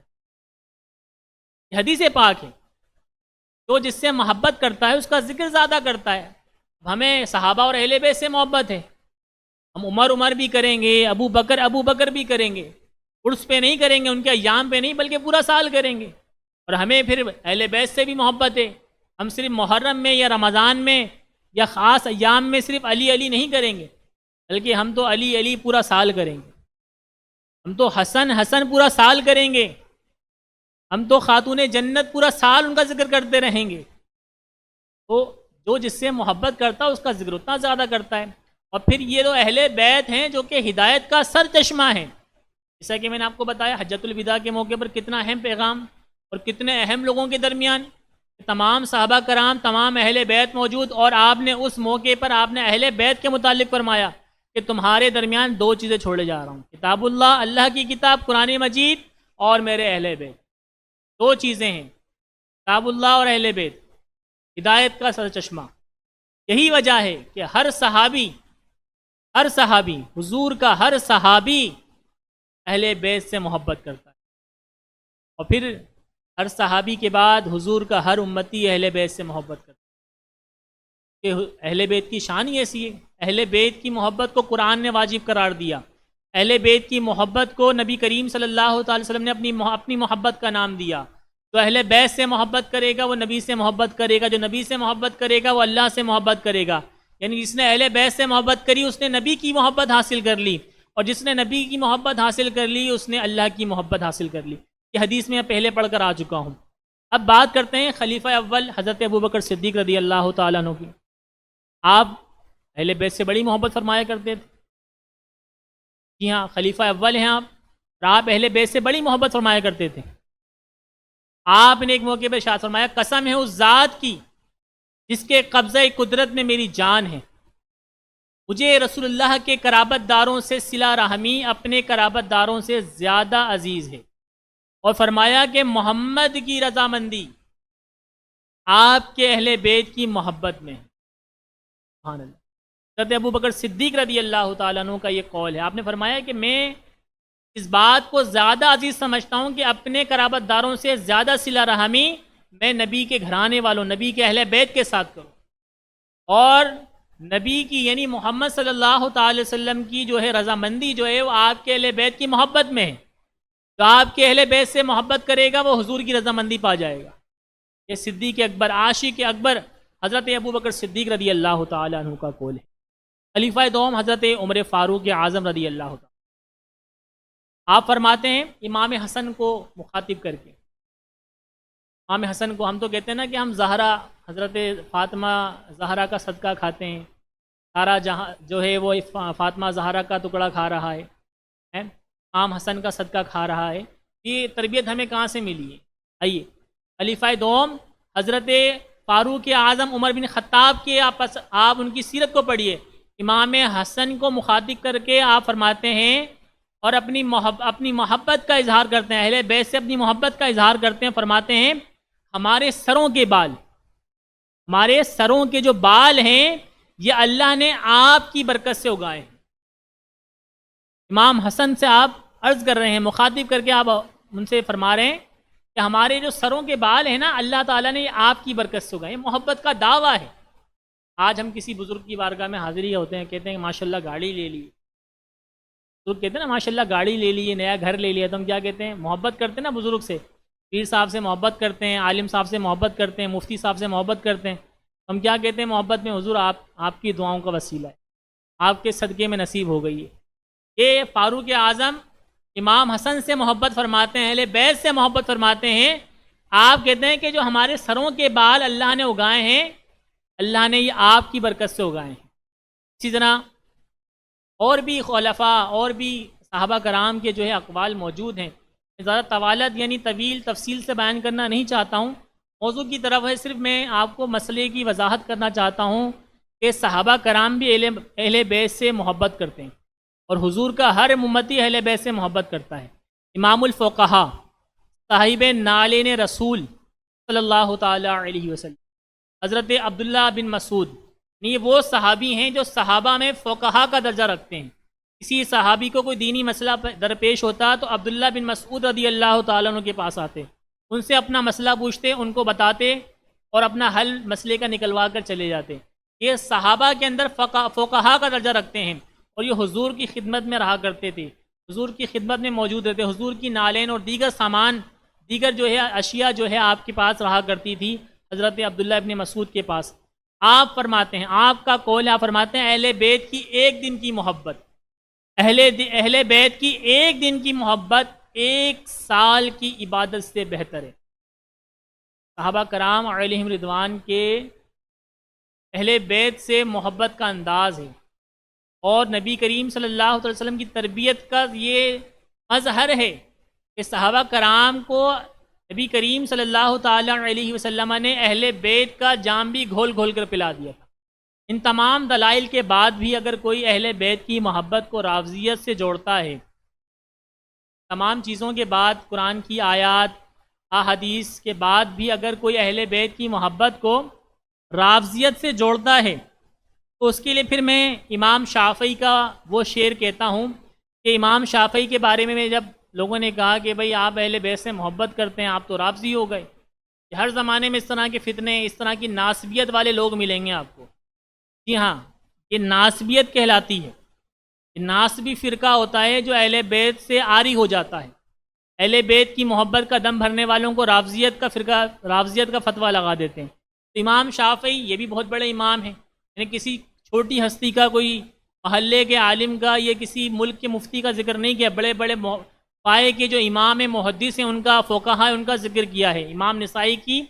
یہ حدیث پاک ہے. جو جس سے محبت کرتا ہے اس کا ذکر زیادہ کرتا ہے. ہمیں صحابہ اور اہل بیت سے محبت ہے، ہم عمر بھی کریں گے، ابو بکر بھی کریں گے، عرس پہ نہیں کریں گے، ان کے ایام پہ نہیں بلکہ پورا سال کریں گے. اور ہمیں پھر اہل بیت سے بھی محبت ہے، ہم صرف محرم میں یا رمضان میں یا خاص ایام میں صرف علی علی نہیں کریں گے، بلکہ ہم تو علی علی پورا سال کریں گے، ہم تو حسن حسن پورا سال کریں گے، ہم تو خاتون جنت پورا سال ان کا ذکر کرتے رہیں گے. تو جو جس سے محبت کرتا ہے اس کا ذکر اتنا زیادہ کرتا ہے. اور پھر یہ تو اہل بیت ہیں جو کہ ہدایت کا سر چشمہ ہیں. جیسا کہ میں نے آپ کو بتایا حجۃ الوداع کے موقع پر کتنا اہم پیغام اور کتنے اہم لوگوں کے درمیان تمام صحابہ کرام، تمام اہل بیت موجود، اور آپ نے اس موقع پر آپ نے اہل بیت کے متعلق فرمایا کہ تمہارے درمیان 2 چیزیں چھوڑے جا رہا ہوں، کتاب اللہ، اللہ کی کتاب قرآن مجید، اور میرے اہل بیت. 2 چیزیں ہیں، کتاب اللہ اور اہل بیت، ہدایت کا سر چشمہ. یہی وجہ ہے کہ ہر صحابی، حضور کا ہر صحابی اہل بیت سے محبت کرتا ہے. اور پھر ہر صحابی کے بعد حضور کا ہر امتی اہل بیت سے محبت کرتا ہے. کہ اہل بیت کی شان ہی ایسی ہے. اہل بیت کی محبت کو قرآن نے واجب قرار دیا. اہل بیت کی محبت کو نبی کریم صلی اللہ تعالی وسلم نے اپنی محبت کا نام دیا. تو اہل بیت سے محبت کرے گا وہ نبی سے محبت کرے گا، جو نبی سے محبت کرے گا وہ اللہ سے محبت کرے گا. یعنی جس نے اہل بیت سے محبت کری اس نے نبی کی محبت حاصل کر لی، اور جس نے نبی کی محبت حاصل کر لی اس نے اللہ کی محبت حاصل کر لی. یہ حدیث میں پہلے پڑھ کر آ چکا ہوں. اب بات کرتے ہیں خلیفہ اول حضرت ابوبکر صدیق رضی اللہ تعالیٰ عنہ کی. آپ اہل بیت سے بڑی محبت فرمایا کرتے تھے. جی ہاں، خلیفہ اول ہیں آپ، اور آپ اہل بیت سے بڑی محبت فرمایا کرتے تھے. آپ نے ایک موقع پہ ارشاد فرمایا، قسم ہے اس ذات کی جس کے قبضہ قدرت میں میری جان ہے، مجھے رسول اللہ کے قرابت داروں سے صلہ رحمی اپنے قرابت داروں سے زیادہ عزیز ہے. اور فرمایا کہ محمد کی رضامندی آپ کے اہل بیت کی محبت میں ہے. سبحان اللہ. حضرت ابوبکر صدیق رضی اللہ تعالیٰ عنہ کا یہ قول ہے. آپ نے فرمایا کہ میں اس بات کو زیادہ عزیز سمجھتا ہوں کہ اپنے قرابت داروں سے زیادہ صلہ رحمی میں نبی کے گھرانے والوں، نبی کے اہل بیت کے ساتھ کروں. اور نبی کی یعنی محمد صلی اللہ تعالی وسلم کی جو ہے رضامندی جو ہے وہ آپ کے اہل بیت کی محبت میں ہے. جو آپ کے اہل بیت سے محبت کرے گا وہ حضور کی رضامندی پا جائے گا. یہ صدیق اکبر، عاشق اکبر حضرت ابوبکر صدیق رضی اللہ تعالی عنہ کا قول ہے. خلیفہ دوم حضرت عمر فاروق اعظم رضی اللہ تعالی. آپ فرماتے ہیں امام حسن کو مخاطب کر کے، امام حسن کو ہم تو کہتے ہیں نا کہ ہم زہرا حضرت فاطمہ زہرا کا صدقہ کھاتے ہیں، سارا جہاں جو ہے وہ فاطمہ زہرا کا ٹکڑا کھا رہا ہے، امام حسن کا صدقہ کھا رہا ہے. یہ تربیت ہمیں کہاں سے ملی ہے؟ آئیے خلیفہ دوم حضرت فاروق اعظم عمر بن خطاب کے آپ ان کی سیرت کو پڑھیے. امام حسن کو مخاطب کر کے آپ فرماتے ہیں اور اپنی محبت کا اظہار کرتے ہیں، اہل بیت سے اپنی محبت کا اظہار کرتے ہیں. فرماتے ہیں ہمارے سروں کے بال، ہمارے سروں کے جو بال ہیں یہ اللہ نے آپ کی برکت سے اگائے ہیں. امام حسن سے آپ عرض کر رہے ہیں، مخاطب کر کے آپ ان سے فرما رہے ہیں کہ ہمارے جو سروں کے بال ہیں نا اللہ تعالیٰ نے آپ کی برکت سے اگائے. محبت کا دعویٰ ہے. آج ہم کسی بزرگ کی بارگاہ میں حاضری ہوتے ہیں، کہتے ہیں ماشاءاللہ گاڑی لے لی، بزرگ کہتے ہیں نا ماشاءاللہ گاڑی لے لی، نیا گھر لے لیا، تو ہم کیا کہتے ہیں؟ محبت کرتے ہیں نا بزرگ سے، پیر صاحب سے محبت کرتے ہیں، عالم صاحب سے محبت کرتے ہیں، مفتی صاحب سے محبت کرتے ہیں. ہم کیا کہتے ہیں محبت میں؟ حضور آپ کی دعاؤں کا وسیلہ ہے، آپ کے صدقے میں نصیب ہو گئی ہے. یہ فاروق اعظم امام حسن سے محبت فرماتے ہیں، اہل بیت سے محبت فرماتے ہیں. آپ کہتے ہیں کہ جو ہمارے سروں کے بال اللہ نے اگائے ہیں اللہ نے یہ آپ کی برکت سے اگائے ہیں. اسی طرح اور بھی خلفاء اور بھی صحابہ کرام کے جو ہے اقوال موجود ہیں. زیادہ طوالت یعنی طویل تفصیل سے بیان کرنا نہیں چاہتا ہوں، موضوع کی طرف ہے. صرف میں آپ کو مسئلے کی وضاحت کرنا چاہتا ہوں کہ صحابہ کرام بھی اہل بیت سے محبت کرتے ہیں اور حضور کا ہر امتی اہل بیت سے محبت کرتا ہے. امام الفقہا صاحب نالین رسول صلی اللہ تعالی علیہ وسلم حضرت عبداللہ بن مسعود، یہ وہ صحابی ہیں جو صحابہ میں فقہا کا درجہ رکھتے ہیں. کسی صحابی کو کوئی دینی مسئلہ درپیش ہوتا تو عبداللہ بن مسعود رضی اللہ تعالیٰ عنہ کے پاس آتے، ان سے اپنا مسئلہ پوچھتے، ان کو بتاتے اور اپنا حل مسئلے کا نکلوا کر چلے جاتے. یہ صحابہ کے اندر فقہا کا درجہ رکھتے ہیں اور یہ حضور کی خدمت میں رہا کرتے تھے، حضور کی خدمت میں موجود رہتے. حضور کی نالین اور دیگر سامان، دیگر جو ہے اشیاء جو ہے آپ کے پاس رہا کرتی تھی حضرت عبداللہ ابن مسعود کے پاس. آپ فرماتے ہیں، آپ کا قول آپ فرماتے ہیں اہل بیت کی ایک دن کی محبت، اہل بیت کی ایک دن کی محبت 1 سال کی عبادت سے بہتر ہے. صحابہ کرام علیہم رضوان کے اہل بیت سے محبت کا انداز ہے اور نبی کریم صلی اللہ علیہ وسلم کی تربیت کا یہ مظہر ہے کہ صحابہ کرام کو نبی کریم صلی اللہ تعالی علیہ وسلم نے اہل بیت کا جام بھی گھول گھول کر پلا دیا تھا. ان تمام دلائل کے بعد بھی اگر کوئی اہل بیت کی محبت کو رافضیت سے جوڑتا ہے، تمام چیزوں کے بعد قرآن کی آیات احادیث کے بعد بھی اگر کوئی اہل بیت کی محبت کو رافضیت سے جوڑتا ہے تو اس کے لیے پھر میں امام شافعی کا وہ شعر کہتا ہوں کہ امام شافعی کے بارے میں جب لوگوں نے کہا کہ بھئی آپ اہل بیت سے محبت کرتے ہیں، آپ تو رافضی ہو گئے. ہر زمانے میں اس طرح کے فتنے، اس طرح کی ناسبیت والے لوگ ملیں گے آپ کو. جی ہاں، یہ ناسبیت کہلاتی ہے. ناسبی فرقہ ہوتا ہے جو اہل بیت سے عاری ہو جاتا ہے، اہل بیت کی محبت کا دم بھرنے والوں کو رافضیت کا فرقہ، رافضیت کا فتویٰ لگا دیتے ہیں۔ تو امام شافعی یہ بھی بہت بڑے امام ہیں، یعنی کسی چھوٹی ہستی کا، کوئی محلے کے عالم کا، یہ کسی ملک کے مفتی کا ذکر نہیں کیا، بڑے بڑے پائے کے جو امام محدث ہیں، ان کا فقہاء، ان کا ذکر کیا ہے۔ امام نسائی کی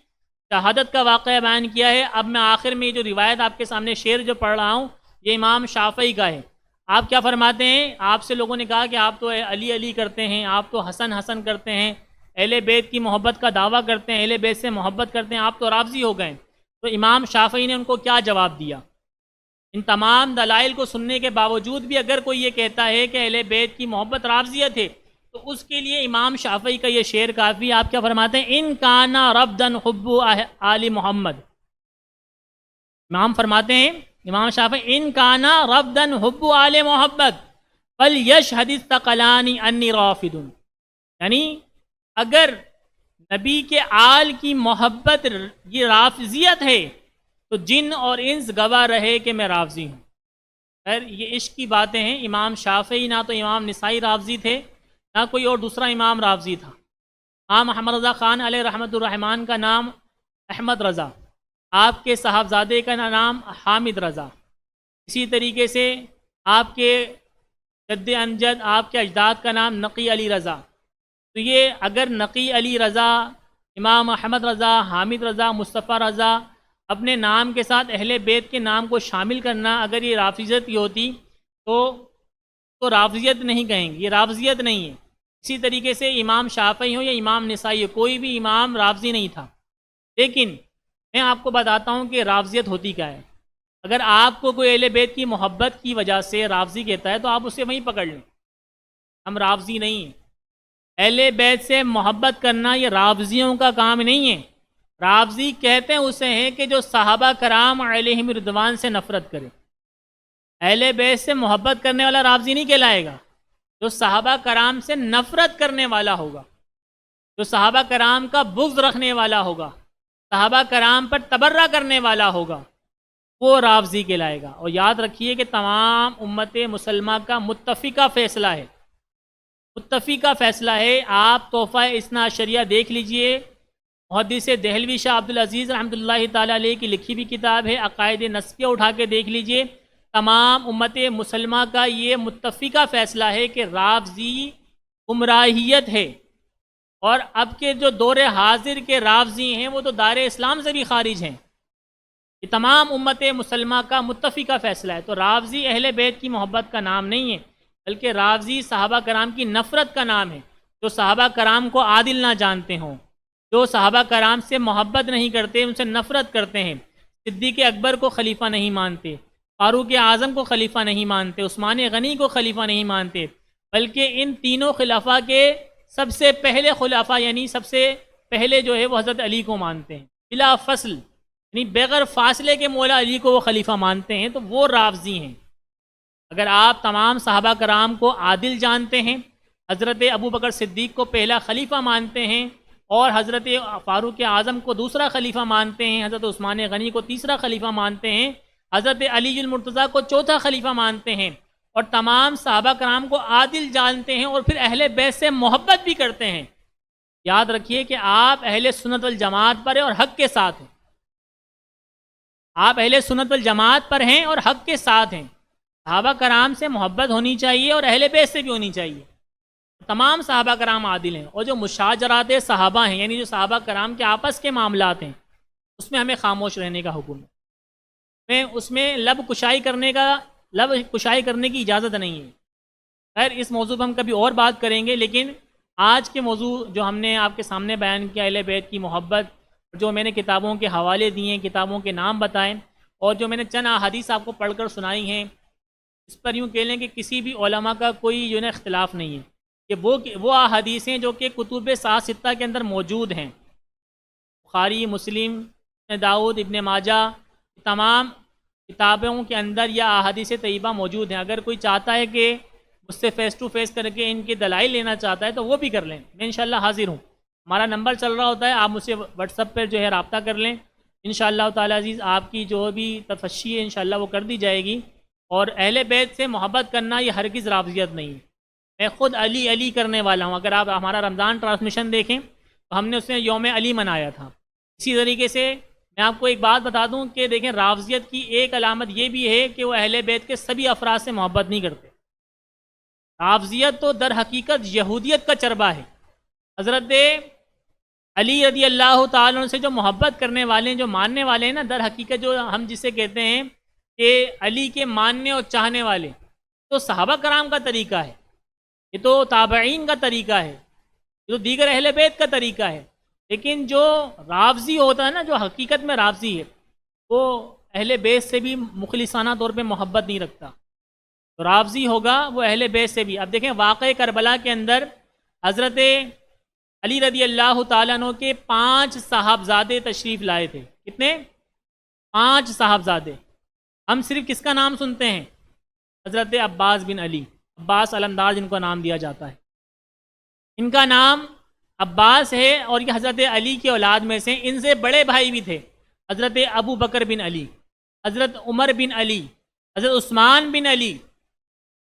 شہادت کا واقعہ بیان کیا ہے۔ اب میں آخر میں یہ جو روایت آپ کے سامنے شعر جو پڑھ رہا ہوں، یہ امام شافعی کا ہے۔ آپ کیا فرماتے ہیں؟ آپ سے لوگوں نے کہا کہ آپ تو علی علی کرتے ہیں، آپ تو حسن حسن کرتے ہیں، اہل بیت کی محبت کا دعویٰ کرتے ہیں، اہل بیت سے محبت کرتے ہیں، آپ تو رافضی ہو گئے۔ تو امام شافعی نے ان کو کیا جواب دیا؟ ان تمام دلائل کو سننے کے باوجود بھی اگر کوئی یہ کہتا ہے کہ اہل بیت کی محبت رافضیت ہے، تو اس کے لیے امام شافعی کا یہ شعر کافی۔ آپ کیا فرماتے ہیں؟ ان کانا ربدن حب آل محمد۔ امام فرماتے ہیں، امام شافعی، ان کانا ربدن حب آل محمد فلیشہد الثقلان انی رافض۔ یعنی اگر نبی کے آل کی محبت یہ رافضیت ہے تو جن اور انس گواہ رہے کہ میں رافضی ہوں۔ خیر یہ عشق کی باتیں ہیں۔ امام شافعی نہ تو امام نسائی رافضی تھے، نہ کوئی اور دوسرا امام رافضی تھا۔ امام محمد رضا خان علیہ رحمۃ الرحمن کا نام احمد رضا، آپ کے صاحبزادے کا نام حامد رضا، اسی طریقے سے آپ کے جد امجد، آپ کے اجداد کا نام نقی علی رضا۔ تو یہ اگر نقی علی رضا، امام احمد رضا، حامد رضا، مصطفیٰ رضا، اپنے نام کے ساتھ اہل بیت کے نام کو شامل کرنا اگر یہ رافضیت کی ہوتی تو رافضیت نہیں کہیں گے، یہ رافضیت نہیں ہے۔ اسی طریقے سے امام شافعی ہو یا امام نسائی ہو، کوئی بھی امام رافضی نہیں تھا۔ لیکن میں آپ کو بتاتا ہوں کہ رافضیت ہوتی کیا ہے۔ اگر آپ کو کوئی اہل بیت کی محبت کی وجہ سے رافضی کہتا ہے تو آپ اسے وہیں پکڑ لیں، ہم رافضی نہیں ہیں۔ اہل بیت سے محبت کرنا یہ رافضیوں کا کام نہیں ہے۔ رافضی کہتے ہیں اسے ہیں کہ جو صحابہ کرام علیہم رضوان سے نفرت کرے۔ اہل بیت سے محبت کرنے والا رافضی نہیں کہلائے گا، جو صحابہ کرام سے نفرت کرنے والا ہوگا، جو صحابہ کرام کا بغض رکھنے والا ہوگا، صحابہ کرام پر تبرہ کرنے والا ہوگا، وہ رافضی کہلائے گا۔ اور یاد رکھیے کہ تمام امت مسلمہ کا متفقہ فیصلہ ہے، متفقہ فیصلہ ہے۔ آپ تحفہ اثنا عشریہ دیکھ لیجئے، محدث دہلوی شاہ عبدالعزیز رحمۃ اللہ تعالیٰ علیہ کی لکھی ہوئی کتاب ہے عقائد نسکیہ، اٹھا کے دیکھ لیجئے۔ تمام امت مسلمہ کا یہ متفقہ فیصلہ ہے کہ رافضی گمراہیت ہے، اور اب کے جو دور حاضر کے رافضی ہیں وہ تو دار اسلام سے بھی خارج ہیں۔ یہ تمام امت مسلمہ کا متفقہ فیصلہ ہے۔ تو رافضی اہل بیت کی محبت کا نام نہیں ہے، بلکہ رافضی صحابہ کرام کی نفرت کا نام ہے، جو صحابہ کرام کو عادل نہ جانتے ہوں، جو صحابہ کرام سے محبت نہیں کرتے، ان سے نفرت کرتے ہیں، صدیق اکبر کو خلیفہ نہیں مانتے، فاروق اعظم کو خلیفہ نہیں مانتے، عثمان غنی کو خلیفہ نہیں مانتے، بلکہ ان تینوں خلفاء کے سب سے پہلے خلفاء، یعنی سب سے پہلے جو ہے وہ حضرت علی کو مانتے ہیں، بلا فصل، یعنی بغیر فاصلے کے مولا علی کو وہ خلیفہ مانتے ہیں۔ تو وہ رافضی ہیں۔ اگر آپ تمام صحابہ کرام کو عادل جانتے ہیں، حضرت ابو بکر صدیق کو پہلا خلیفہ مانتے ہیں، اور حضرت فاروق اعظم کو دوسرا خلیفہ مانتے ہیں، حضرت عثمان غنی کو تیسرا خلیفہ مانتے ہیں، حضرت علی المرتضیٰ کو چوتھا خلیفہ مانتے ہیں، اور تمام صحابہ کرام کو عادل جانتے ہیں، اور پھر اہل بیت سے محبت بھی کرتے ہیں، یاد رکھیے کہ آپ اہل سنت والجماعت پر ہیں اور حق کے ساتھ ہیں۔ آپ اہل سنت والجماعت پر ہیں اور حق کے ساتھ ہیں۔ صحابہ کرام سے محبت ہونی چاہیے اور اہل بیت سے بھی ہونی چاہیے۔ تمام صحابہ کرام عادل ہیں، اور جو مشاجرات صحابہ ہیں، یعنی جو صحابہ کرام کے آپس کے معاملات ہیں، اس میں ہمیں خاموش رہنے کا حکم ہے۔ اس میں لب کشائی کرنے کی اجازت نہیں ہے۔ خیر اس موضوع پر ہم کبھی اور بات کریں گے، لیکن آج کے موضوع جو ہم نے آپ کے سامنے بیان کیا، اہل بیت کی محبت، جو میں نے کتابوں کے حوالے دیے، کتابوں کے نام بتائیں، اور جو میں نے چند احادیث آپ کو پڑھ کر سنائی ہیں، اس پر یوں کہہ لیں کہ کسی بھی علماء کا کوئی جو ہے اختلاف نہیں ہے کہ وہ احادیثیں جو کہ کتب ستہ کے اندر موجود ہیں، بخاری، مسلم، داؤد، ابن ماجہ، تمام کتابوں کے اندر یہ احادیث طیبہ موجود ہیں۔ اگر کوئی چاہتا ہے کہ مجھ سے فیس ٹو فیس کر کے ان کے دلائل لینا چاہتا ہے تو وہ بھی کر لیں، میں انشاءاللہ حاضر ہوں۔ ہمارا نمبر چل رہا ہوتا ہے، آپ مجھ سے واٹس ایپ پر جو ہے رابطہ کر لیں، انشاءاللہ تعالی عزیز آپ کی جو بھی تفشی ہے انشاءاللہ وہ کر دی جائے گی۔ اور اہل بیت سے محبت کرنا یہ ہرگز رافضیت نہیں ہے۔ میں خود علی علی کرنے والا ہوں۔ اگر آپ ہمارا رمضان ٹرانسمیشن دیکھیں تو ہم نے اس میں یوم علی منایا تھا۔ اسی طریقے سے میں آپ کو ایک بات بتا دوں کہ دیکھیں رافضیت کی ایک علامت یہ بھی ہے کہ وہ اہل بیت کے سبھی افراد سے محبت نہیں کرتے۔ رافضیت تو در حقیقت یہودیت کا چربہ ہے۔ حضرت علی رضی اللہ تعالیٰ عنہ سے جو محبت کرنے والے ہیں، جو ماننے والے ہیں نا، در حقیقت جو ہم جسے کہتے ہیں کہ علی کے ماننے اور چاہنے والے، تو صحابہ کرام کا طریقہ ہے، یہ تو تابعین کا طریقہ ہے، یہ تو دیگر اہل بیت کا طریقہ ہے۔ لیکن جو رافضی ہوتا ہے نا، جو حقیقت میں رافضی ہے، وہ اہل بیت سے بھی مخلصانہ طور پہ محبت نہیں رکھتا۔ تو رافضی ہوگا وہ اہل بیت سے بھی۔ اب دیکھیں واقعہ کربلا کے اندر حضرت علی رضی اللہ تعالیٰ عنہ کے 5 صاحبزادے تشریف لائے تھے۔ کتنے؟ 5 صاحبزادے۔ ہم صرف کس کا نام سنتے ہیں؟ حضرت عباس بن علی، عباس علمدار جن کو نام دیا جاتا ہے، ان کا نام عباس ہے، اور یہ حضرت علی کی اولاد میں سے ان سے بڑے بھائی بھی تھے، حضرت ابو بکر بن علی، حضرت عمر بن علی، حضرت عثمان بن علی۔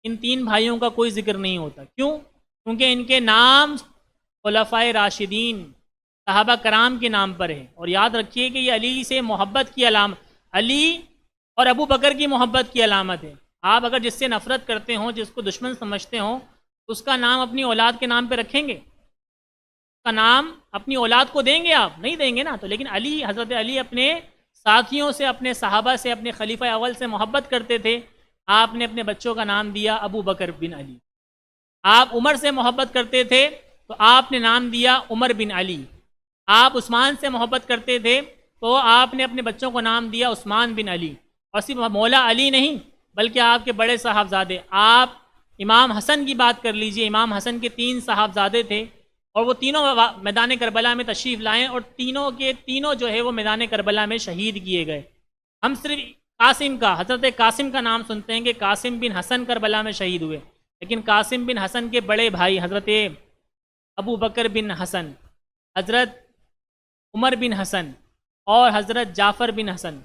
ان 3 بھائیوں کا کوئی ذکر نہیں ہوتا۔ کیوں؟ کیونکہ ان کے نام خلفائے راشدین صحابہ کرام کے نام پر ہے۔ اور یاد رکھیے کہ یہ علی سے محبت کی علامت، علی اور ابو بکر کی محبت کی علامت ہے۔ آپ اگر جس سے نفرت کرتے ہوں، جس کو دشمن سمجھتے ہوں، اس کا نام اپنی اولاد کے نام پہ رکھیں گے؟ اس کا نام اپنی اولاد کو دیں گے؟ آپ نہیں دیں گے نا۔ تو لیکن علی، حضرت علی اپنے ساتھیوں سے، اپنے صحابہ سے، اپنے خلیفہ اول سے محبت کرتے تھے۔ آپ نے اپنے بچوں کا نام دیا ابو بکر بن علی۔ آپ عمر سے محبت کرتے تھے تو آپ نے نام دیا عمر بن علی۔ آپ عثمان سے محبت کرتے تھے تو آپ نے اپنے بچوں کو نام دیا عثمان بن علی۔ اور صرف مولا علی نہیں بلکہ آپ کے بڑے صاحبزادے، آپ امام حسن کی بات کر لیجئے۔ امام حسن کے 3 صاحبزادے تھے، اور وہ تینوں میدان کربلا میں تشریف لائیں، اور تینوں کے تینوں جو ہے وہ میدان کربلا میں شہید کیے گئے۔ ہم صرف قاسم کا، حضرت قاسم کا نام سنتے ہیں کہ قاسم بن حسن کربلا میں شہید ہوئے، لیکن قاسم بن حسن کے بڑے بھائی حضرت ابو بکر بن حسن، حضرت عمر بن حسن اور حضرت جعفر بن حسن،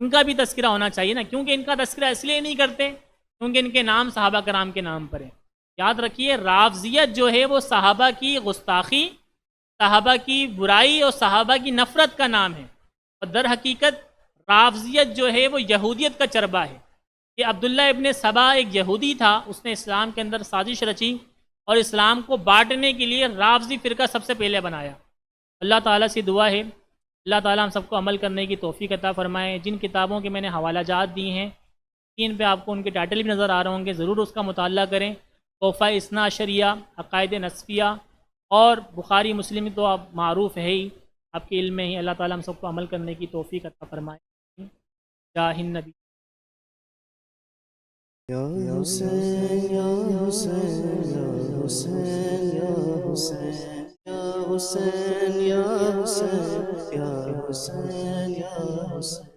ان کا بھی تذکرہ ہونا چاہیے نا۔ کیونکہ ان کا تذکرہ اس لیے نہیں کرتے کیونکہ ان کے نام صحابہ کرام کے نام پر ہے۔ یاد رکھیے رافضیت جو ہے وہ صحابہ کی گستاخی، صحابہ کی برائی اور صحابہ کی نفرت کا نام ہے، اور در حقیقت رافضیت جو ہے وہ یہودیت کا چربہ ہے۔ کہ عبداللہ ابن سبا ایک یہودی تھا، اس نے اسلام کے اندر سازش رچی اور اسلام کو بانٹنے کے لیے رافضی فرقہ سب سے پہلے بنایا۔ اللہ تعالیٰ سے دعا ہے اللہ تعالیٰ ہم سب کو عمل کرنے کی توفیق عطا فرمائے۔ جن کتابوں کے میں نے حوالہ جات دی ہیں، اسکرین پہ آپ کو ان کے ٹائٹل بھی نظر آ رہے ہوں گے، ضرور اس کا مطالعہ کریں۔ تحفہ اثنا عشریہ، عقائد نصفیہ اور بخاری مسلم تو آپ معروف ہے ہی، آپ کے علم میں ہی۔ اللہ تعالیٰ ہم سب کو عمل کرنے کی توفیق عطا فرمائے۔ جاہ النبی۔ یا حسین یا حسین یا حسین یا حسین یا حسین یا حسین یا حسین یا حسین۔